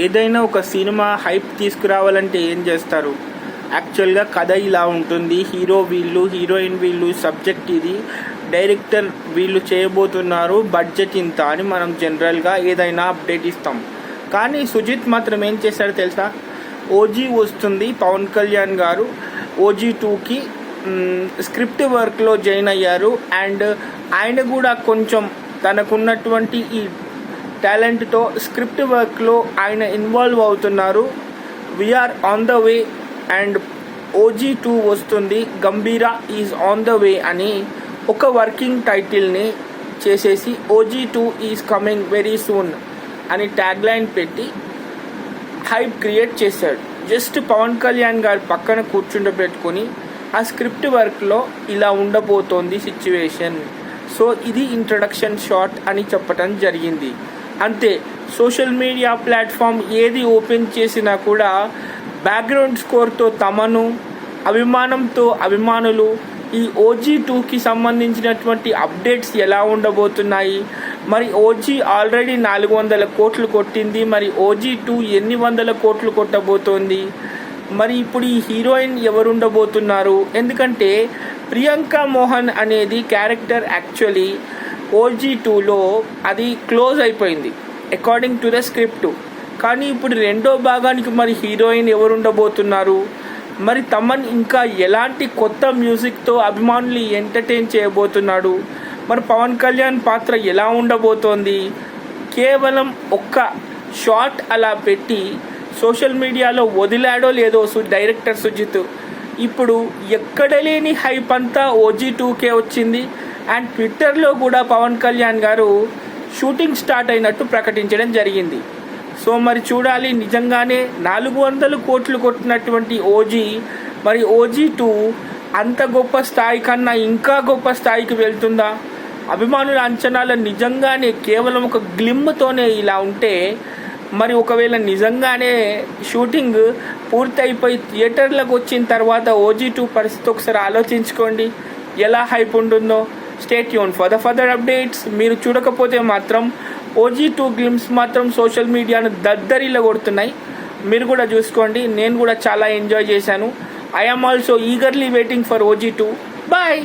ఏదైనా ఒక cinema hype తీసుకురావాలంటే ఏం చేస్తారు? యాక్చువల్గా కథ ఇలా ఉంటుంది, హీరో వీళ్ళు, హీరోయిన్ వీళ్ళు, సబ్జెక్ట్ ఇది, డైరెక్టర్ వీళ్ళు చేయబోతున్నారు, బడ్జెట్ ఇంత అని మనం జనరల్గా ఏదైనా అప్డేట్ ఇస్తాం. కానీ సుజిత్ మాత్రం ఏం చేశాడో తెలుసా? ఓజీ వస్తుంది, పవన్ కళ్యాణ్ గారు ఓజీ 2కి స్క్రిప్ట్ వర్క్లో జాయిన్ అయ్యారు. అండ్ ఆయన కూడా కొంచెం తనకున్నటువంటి ఈ టాలెంట్తో స్క్రిప్ట్ వర్క్లో ఆయన ఇన్వాల్వ్ అవుతున్నారు. We are on the way and OG 2 వస్తుంది, Gambheera is on the way అని ఒక వర్కింగ్ టైటిల్ని చేసేసి OG 2 is coming very soon అని ట్యాగ్ లైన్ పెట్టి హైప్ క్రియేట్ చేశాడు. జస్ట్ పవన్ కళ్యాణ్ గారు పక్కన కూర్చుండబెట్టుకొని ఆ స్క్రిప్ట్ వర్క్లో ఇలా ఉండబోతోంది సిచ్యువేషన్, సో ఇది ఇంట్రడక్షన్ షాట్ అని చెప్పటం జరిగింది. అంతే. సోషల్ మీడియా ప్లాట్ఫామ్ ఏది ఓపెన్ చేసినా కూడా బ్యాక్గ్రౌండ్ స్కోర్తో తమను, అభిమానంతో అభిమానులు, ఈ ఓజీ 2కి సంబంధించినటువంటి అప్డేట్స్ ఎలా ఉండబోతున్నాయి, మరి ఓజీ ఆల్రెడీ 400 కోట్లు కొట్టింది, మరి ఓజీ 2 ఎన్ని వందల కోట్లు కొట్టబోతోంది, మరి ఇప్పుడు ఈ హీరోయిన్ ఎవరు ఉండబోతున్నారు? ఎందుకంటే ప్రియాంక మోహన్ అనేది క్యారెక్టర్ యాక్చువల్లీ ఓజీ 2లో అది క్లోజ్ అయిపోయింది అకార్డింగ్ టు ద స్క్రిప్ట్. కానీ ఇప్పుడు రెండో భాగానికి మరి హీరోయిన్ ఎవరు ఉండబోతున్నారు, మరి తమన్ ఇంకా ఎలాంటి కొత్త మ్యూజిక్తో అభిమానులు ఎంటర్టైన్ చేయబోతున్నాడు, మరి పవన్ కళ్యాణ్ పాత్ర ఎలా ఉండబోతోంది? కేవలం ఒక్క షాట్ అలా పెట్టి సోషల్ మీడియాలో వదిలాడో లేదో డైరెక్టర్ సుజిత్, ఇప్పుడు ఎక్కడ లేని హైప్ అంతా ఓజీ 2కే వచ్చింది. అండ్ ట్విట్టర్లో కూడా పవన్ కళ్యాణ్ గారు షూటింగ్ స్టార్ట్ అయినట్టు ప్రకటించడం జరిగింది. సో మరి చూడాలి, నిజంగానే 400 కోట్లు కొట్టినటువంటి ఓజీ, మరి ఓజీ 2 అంత గొప్ప స్థాయి కన్నా ఇంకా గొప్ప స్థాయికి వెళ్తుందా? అభిమానుల అంచనాలు నిజంగానే కేవలం ఒక గ్లిమ్తోనే ఇలా ఉంటే, మరి ఒకవేళ నిజంగానే షూటింగ్ పూర్తయిపోయి థియేటర్లకు వచ్చిన తర్వాత ఓజీ 2 పరిస్థితి ఒకసారి ఆలోచించుకోండి ఎలా హైప్ ఉంటుందో. Stay tune for the further updates. మీరు చూడకపోతే మాత్రం ఓజీ 2 గ్లిమ్స్ మాత్రం సోషల్ మీడియాను దద్దరిలో కొడుతున్నాయి. మీరు కూడా చూసుకోండి. నేను కూడా చాలా ఎంజాయ్ చేశాను. I am also eagerly waiting for OG 2. Bye.